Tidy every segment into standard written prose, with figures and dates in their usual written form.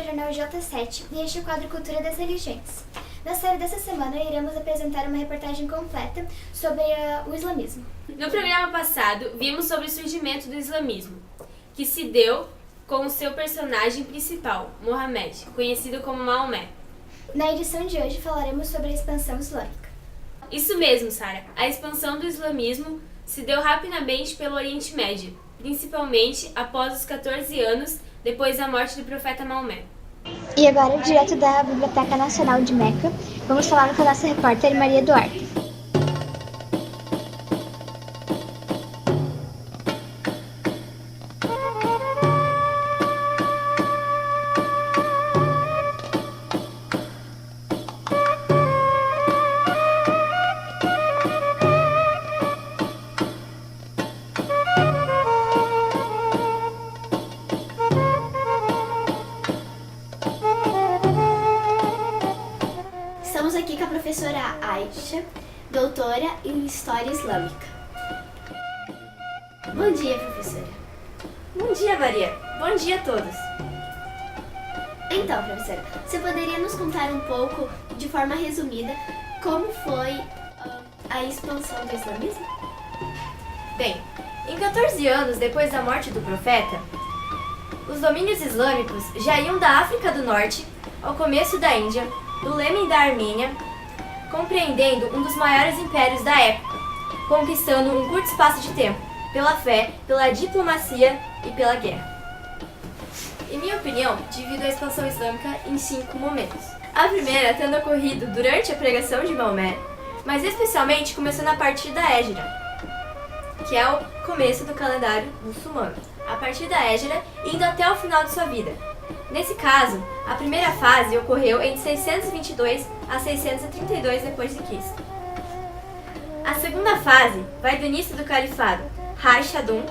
ao jornal J7 e este é o quadro Cultura das Religiões. Na série dessa semana, iremos apresentar uma reportagem completa sobre o islamismo. No programa passado, vimos sobre o surgimento do islamismo, que se deu com o seu personagem principal, Mohamed, conhecido como Maomé. Na edição de hoje, falaremos sobre a expansão islâmica. Isso mesmo, Sara. A expansão do islamismo se deu rapidamente pelo Oriente Médio, principalmente após os 14 anos depois da morte do profeta Maomé. E agora, direto da Biblioteca Nacional de Meca, vamos falar com a nossa repórter Maria Duarte. Estamos aqui com a professora Aisha, doutora em História Islâmica. Bom dia, professora. Bom dia, Maria. Bom dia a todos. Então, professora, você poderia nos contar um pouco, de forma resumida, como foi a expansão do islamismo? Bem, em 14 anos depois da morte do profeta, os domínios islâmicos já iam da África do Norte ao começo da Índia, do Iêmen e da Armênia, compreendendo um dos maiores impérios da época, conquistando um curto espaço de tempo, pela fé, pela diplomacia e pela guerra. Em minha opinião, divido a expansão islâmica em 5 momentos. A primeira tendo ocorrido durante a pregação de Maomé, mas especialmente começando a partir da Hégira, que é o começo do calendário muçulmano, a partir da Hégira indo até o final de sua vida. Nesse caso, a primeira fase ocorreu entre 622 a 632 d.C. A segunda fase vai do início do califado Rashidun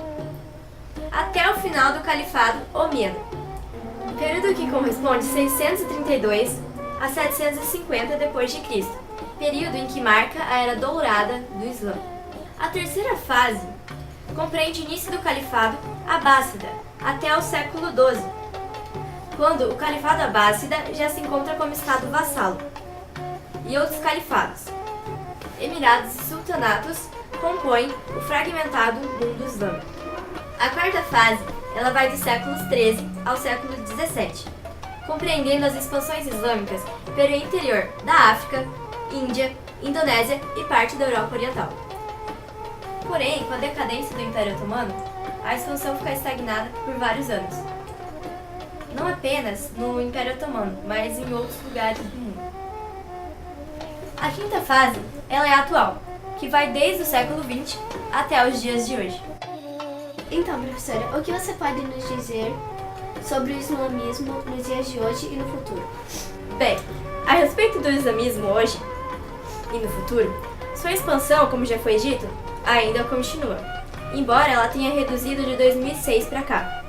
até o final do califado Omíyado, período que corresponde 632 a 750 d.C., período em que marca a Era Dourada do Islã. A terceira fase compreende o início do califado Abássida até o século XII, quando o califado Abássida já se encontra como estado vassalo, e outros califados, emirados e sultanatos compõem o fragmentado mundo islâmico. A quarta fase, ela vai dos séculos XIII ao século XVII, compreendendo as expansões islâmicas pelo interior da África, Índia, Indonésia e parte da Europa Oriental. Porém, com a decadência do Império Otomano, a expansão fica estagnada por vários anos. Não apenas no Império Otomano, mas em outros lugares do mundo. A quinta fase, ela é atual, que vai desde o século XX até os dias de hoje. Então, professora, o que você pode nos dizer sobre o islamismo nos dias de hoje e no futuro? Bem, a respeito do islamismo hoje e no futuro, sua expansão, como já foi dito, ainda continua, embora ela tenha reduzido de 2006 para cá,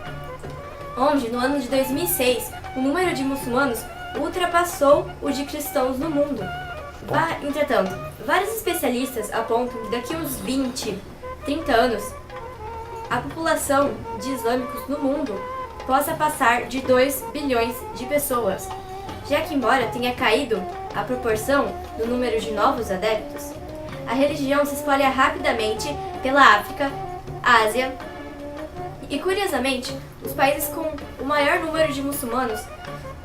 onde, no ano de 2006, o número de muçulmanos ultrapassou o de cristãos no mundo. Entretanto, vários especialistas apontam que daqui a uns 20, 30 anos, a população de islâmicos no mundo possa passar de 2 bilhões de pessoas, já que, embora tenha caído a proporção do número de novos adeptos, a religião se espalha rapidamente pela África, Ásia e, curiosamente, os países com o maior número de muçulmanos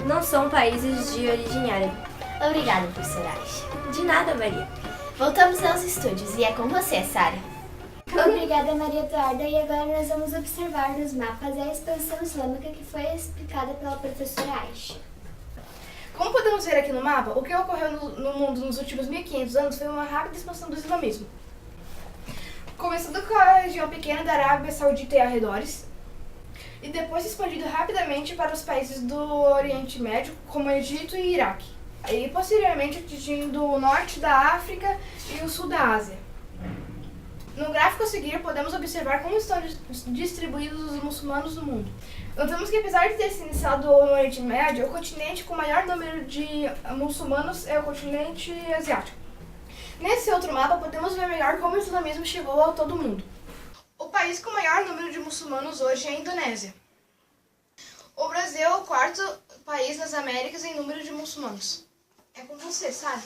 não são países de origem árabe. Obrigada, professora Aisha. De nada, Maria. Voltamos aos estúdios e é com você, Sara. Obrigada, Maria Eduarda. E agora nós vamos observar nos mapas a expansão islâmica que foi explicada pela professora Aisha. Como podemos ver aqui no mapa, o que ocorreu no mundo nos últimos 1500 anos foi uma rápida expansão do islamismo. Começando com a região pequena da Arábia Saudita e arredores, e depois expandido rapidamente para os países do Oriente Médio, como Egito e Iraque, e posteriormente atingindo o norte da África e o sul da Ásia. No gráfico a seguir, podemos observar como estão distribuídos os muçulmanos no mundo. Notamos que, apesar de ter se iniciado no Oriente Médio, o continente com maior número de muçulmanos é o continente asiático. Nesse outro mapa, podemos ver melhor como o islamismo chegou a todo mundo. O país com maior número de muçulmanos hoje é a Indonésia. O Brasil é o quarto país nas Américas em número de muçulmanos. É com você, Sara.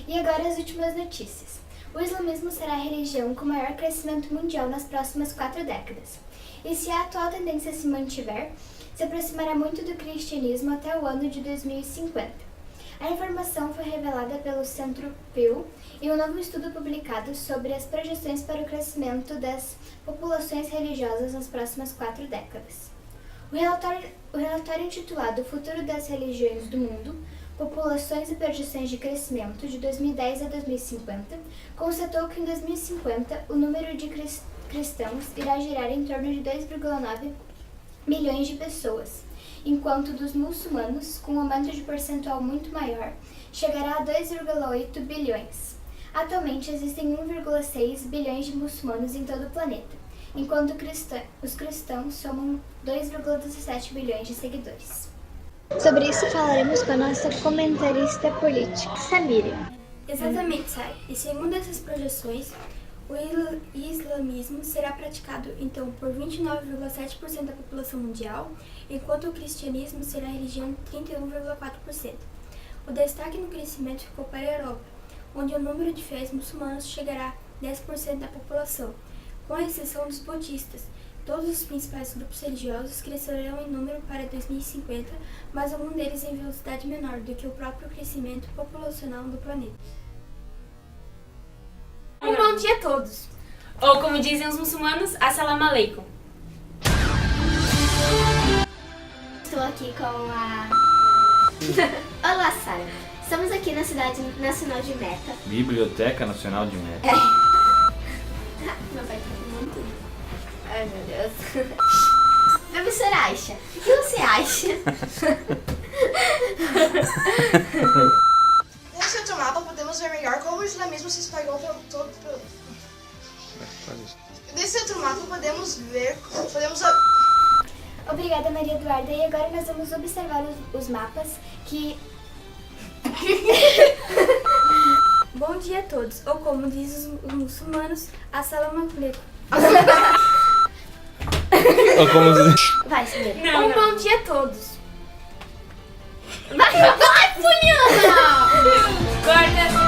E agora as últimas notícias. O islamismo será a religião com maior crescimento mundial nas próximas 4 décadas. E se a atual tendência se mantiver, se aproximará muito do cristianismo até o ano de 2050. A informação foi revelada pelo Centro Pew em um novo estudo publicado sobre as projeções para o crescimento das populações religiosas nas próximas 4 décadas. O relatório intitulado O Futuro das Religiões do Mundo, Populações e Projeções de Crescimento de 2010 a 2050, constatou que em 2050 o número de cristãos irá girar em torno de 2,9 milhões de pessoas, enquanto dos muçulmanos, com um aumento de percentual muito maior, chegará a 2,8 bilhões. Atualmente existem 1,6 bilhões de muçulmanos em todo o planeta, enquanto os cristãos somam 2,17 bilhões de seguidores. Sobre isso falaremos com a nossa comentarista política, Samira. Exatamente, Sai. E segundo essas projeções, o islamismo será praticado então por 29,7% da população mundial, enquanto o cristianismo será a religião de 31,4%. O destaque no crescimento ficou para a Europa, onde o número de fiéis muçulmanos chegará a 10% da população, com a exceção dos budistas. Todos os principais grupos religiosos crescerão em número para 2050, mas algum deles em velocidade menor do que o próprio crescimento populacional do planeta. Um bom dia a todos! Ou como dizem os muçulmanos, Assalamu Alaikum. Estou aqui com a... Olá, Sara. Estamos aqui na Cidade Nacional de Meta. Biblioteca Nacional de Meta. Meu pai tá filmando tudo. Ai, meu Deus. Professora Aisha, o que você acha? Nesse outro mapa podemos ver melhor como o islamismo se espalhou pelo todo. Nesse outro mapa podemos Obrigada, Maria Eduarda. E agora nós vamos observar os mapas que... Bom dia a todos, ou como dizem os muçulmanos, Assalamu Alaikum. Ou como Vai, Samira. Não, Bom dia a todos. Corta!